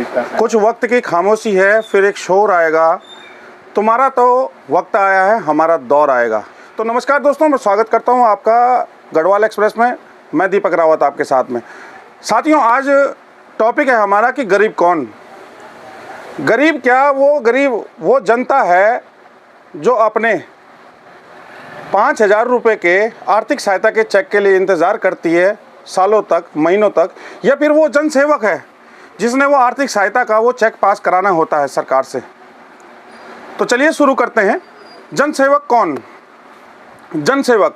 दिखता है। कुछ वक्त की खामोशी है, फिर एक शोर आएगा। तुम्हारा तो वक्त आया है, हमारा दौर आएगा। तो नमस्कार दोस्तों, मैं स्वागत करता हूं आपका गढ़वाल एक्सप्रेस में। मैं दीपक रावत आपके साथ में। साथियों, आज टॉपिक है हमारा कि गरीब कौन। गरीब क्या, गरीब वो जनता है जो अपने 5,000 रुपये के आर्थिक सहायता के चेक के लिए इंतज़ार करती है सालों तक, महीनों तक। या फिर वो जनसेवक है जिसने वो आर्थिक सहायता का वो चेक पास कराना होता है सरकार से। तो चलिए शुरू करते हैं। जनसेवक कौन? जनसेवक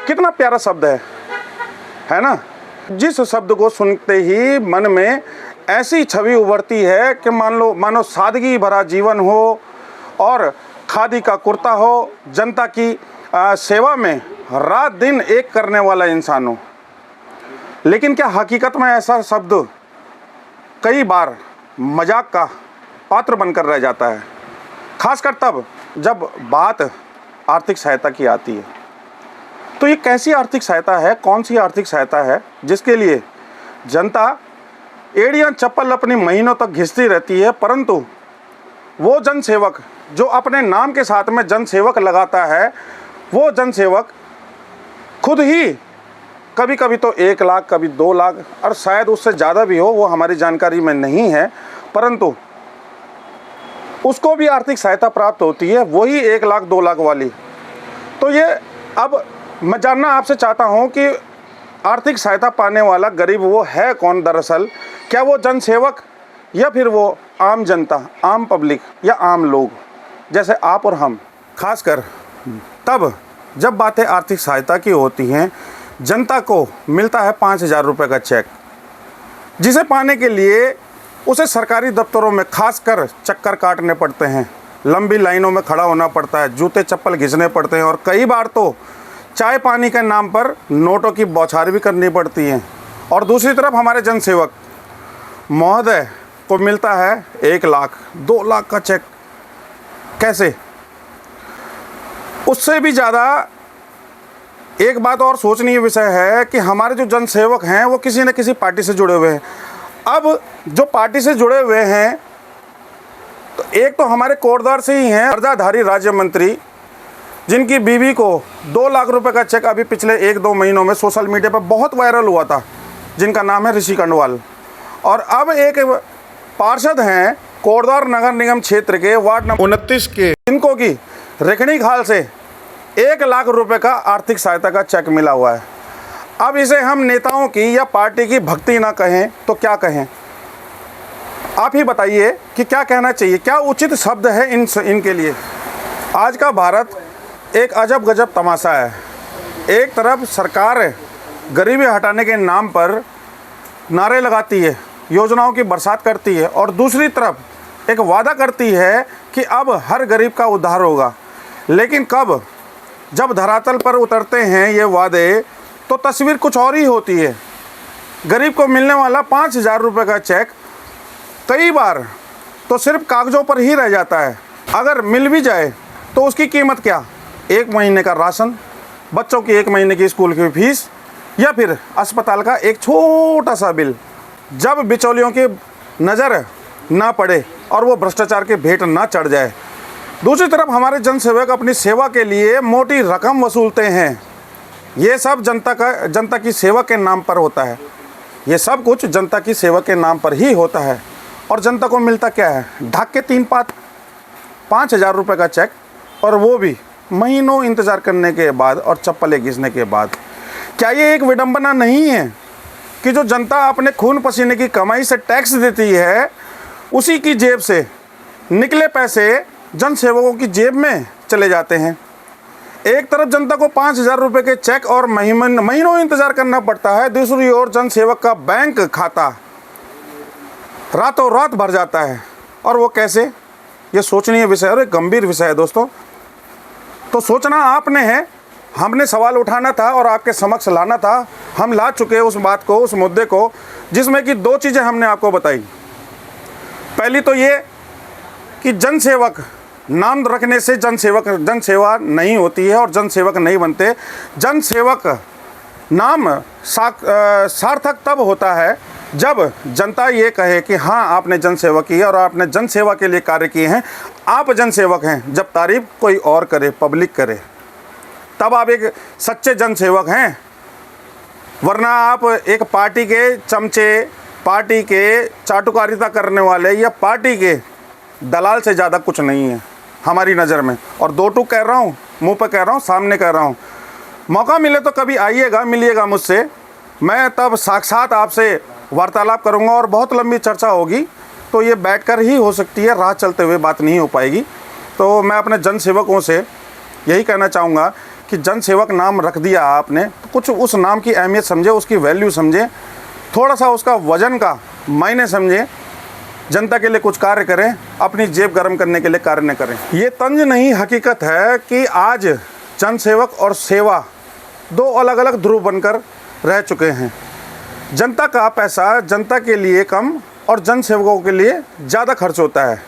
कितना प्यारा शब्द है ना। जिस शब्द को सुनते ही मन में ऐसी छवि उभरती है कि मानो सादगी भरा जीवन हो और खादी का कुर्ता हो, जनता की सेवा में रात दिन एक करने वाला इंसान हो। लेकिन क्या हकीकत में ऐसा शब्द कई बार मजाक का पात्र बनकर रह जाता है, खासकर तब जब बात आर्थिक सहायता की आती है। तो ये कैसी आर्थिक सहायता है, कौन सी आर्थिक सहायता है जिसके लिए जनता एड़ियाँ चप्पल अपनी महीनों तक घिसती रहती है, परंतु वो जनसेवक जो अपने नाम के साथ में जनसेवक लगाता है, वो जनसेवक खुद ही कभी कभी तो 1 लाख, कभी 2 लाख और शायद उससे ज़्यादा भी हो, वो हमारी जानकारी में नहीं है, परंतु उसको भी आर्थिक सहायता प्राप्त होती है, वही 1 लाख 2 लाख वाली। तो ये अब मैं जानना आपसे चाहता हूँ कि आर्थिक सहायता पाने वाला गरीब वो है कौन दरअसल? क्या वो जनसेवक या फिर वो आम जनता, आम पब्लिक या आम लोग जैसे आप और हम? खासकर तब जब बातें आर्थिक सहायता की होती हैं, जनता को मिलता है 5,000 रुपये का चेक, जिसे पाने के लिए उसे सरकारी दफ्तरों में खासकर चक्कर काटने पड़ते हैं, लंबी लाइनों में खड़ा होना पड़ता है, जूते चप्पल घिसने पड़ते हैं और कई बार तो चाय पानी के नाम पर नोटों की बौछार भी करनी पड़ती है। और दूसरी तरफ हमारे जनसेवक महोदय को मिलता है 1 लाख 2 लाख का चेक। कैसे? उससे भी ज़्यादा एक बात और सोचनीय विषय है कि हमारे जो जनसेवक हैं वो किसी न किसी पार्टी से जुड़े हुए हैं। अब जो पार्टी से जुड़े हुए हैं, तो एक तो हमारे कोटद्वार से ही हैं कर्जाधारी राज्य मंत्री, जिनकी बीवी को 2 लाख रुपए का चेक अभी पिछले 1-2 महीनों में सोशल मीडिया पर बहुत वायरल हुआ था, जिनका नाम है ऋषि कंडवाल। और अब एक पार्षद हैं कोटद्वार नगर निगम क्षेत्र के वार्ड नंबर 29 के, जिनको की रेखणी खाल से 1 लाख रुपए का आर्थिक सहायता का चेक मिला हुआ है। अब इसे हम नेताओं की या पार्टी की भक्ति ना कहें तो क्या कहें? आप ही बताइए कि क्या कहना चाहिए, क्या उचित शब्द है इनके लिए? आज का भारत एक अजब गजब तमाशा है। एक तरफ सरकार गरीबी हटाने के नाम पर नारे लगाती है, योजनाओं की बरसात करती है, और दूसरी तरफ एक वादा करती है कि अब हर गरीब का उद्धार होगा। लेकिन कब जब धरातल पर उतरते हैं ये वादे, तो तस्वीर कुछ और ही होती है। गरीब को मिलने वाला 5,000 रुपये का चेक कई बार तो सिर्फ कागज़ों पर ही रह जाता है। अगर मिल भी जाए तो उसकी कीमत क्या? 1 महीने का राशन, बच्चों की 1 महीने की स्कूल की फीस, या फिर अस्पताल का एक छोटा सा बिल, जब बिचौलियों की नज़र ना पड़े और वो भ्रष्टाचार के भेंट ना चढ़ जाए। दूसरी तरफ हमारे जनसेवक अपनी सेवा के लिए मोटी रकम वसूलते हैं। ये सब जनता की सेवा के नाम पर होता है। ये सब कुछ जनता की सेवा के नाम पर ही होता है। और जनता को मिलता क्या है? ढाक के 3 पात 5,000 रुपये का चेक, और वो भी महीनों इंतज़ार करने के बाद और चप्पलें घिसने के बाद। क्या ये एक विडंबना नहीं है कि जो जनता अपने खून पसीने की कमाई से टैक्स देती है, उसी की जेब से निकले पैसे जनसेवकों की जेब में चले जाते हैं? एक तरफ जनता को 5,000 रुपये के चेक और महीनों इंतज़ार करना पड़ता है, दूसरी ओर जनसेवक का बैंक खाता रातों रात भर जाता है। और वो कैसे? ये सोचनीय विषय और एक गंभीर विषय है दोस्तों। तो सोचना आपने है, हमने सवाल उठाना था और आपके समक्ष लाना था। हम ला चुके उस बात को, उस मुद्दे को, जिसमें कि 2 चीज़ें हमने आपको बताई। पहली तो ये कि जनसेवक नाम रखने से जनसेवा नहीं होती है और जनसेवक नहीं बनते। जनसेवक नाम सार्थक तब होता है जब जनता ये कहे कि हाँ आपने जनसेवा की है और आपने जनसेवा के लिए कार्य किए हैं, आप जनसेवक हैं, जब तारीफ कोई और करे, पब्लिक करे, तब आप एक सच्चे जनसेवक हैं। वरना आप एक पार्टी के चमचे, पार्टी के चाटुकारिता करने वाले या पार्टी के दलाल से ज़्यादा कुछ नहीं है हमारी नज़र में। और दो टूक कह रहा हूँ, मुंह पर कह रहा हूँ, सामने कह रहा हूँ। मौका मिले तो कभी आइएगा, मिलिएगा मुझसे, मैं तब साक्षात आपसे वार्तालाप करूंगा और बहुत लंबी चर्चा होगी। तो ये बैठकर ही हो सकती है, राह चलते हुए बात नहीं हो पाएगी। तो मैं अपने जनसेवकों से यही कहना चाहूँगा कि जनसेवक नाम रख दिया आपने तो कुछ उस नाम की अहमियत समझे, उसकी वैल्यू समझे, थोड़ा सा उसका वजन का मायने समझे, जनता के लिए कुछ कार्य करें, अपनी जेब गर्म करने के लिए कार्य न करें। ये तंज नहीं, हकीकत है कि आज जनसेवक और सेवा दो अलग अलग ध्रुव बनकर रह चुके हैं। जनता का पैसा जनता के लिए कम और जनसेवकों के लिए ज़्यादा खर्च होता है।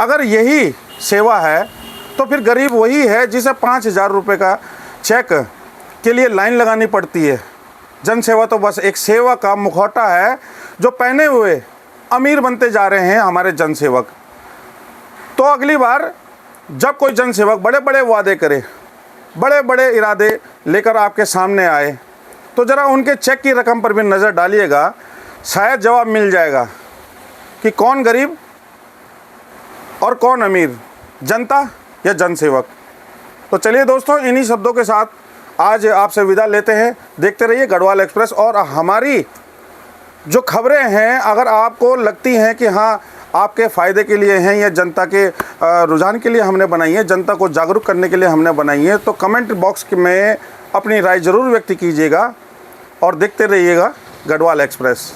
अगर यही सेवा है तो फिर गरीब वही है जिसे 5,000 रुपये का चेक के लिए लाइन लगानी पड़ती है। जनसेवा तो बस एक सेवा का मुखौटा है जो पहने हुए अमीर बनते जा रहे हैं हमारे जनसेवक। तो अगली बार जब कोई जनसेवक बड़े बड़े वादे करे, बड़े बड़े इरादे लेकर आपके सामने आए, तो ज़रा उनके चेक की रकम पर भी नज़र डालिएगा, शायद जवाब मिल जाएगा कि कौन गरीब और कौन अमीर, जनता या जनसेवक। तो चलिए दोस्तों, इन्हीं शब्दों के साथ आज आपसे विदा लेते हैं। देखते रहिए गढ़वाल एक्सप्रेस। और हमारी जो खबरें हैं, अगर आपको लगती हैं कि हाँ आपके फ़ायदे के लिए हैं या जनता के रुझान के लिए हमने बनाई है, जनता को जागरूक करने के लिए हमने बनाई है, तो कमेंट बॉक्स में अपनी राय ज़रूर व्यक्त कीजिएगा और देखते रहिएगा गढ़वाल एक्सप्रेस।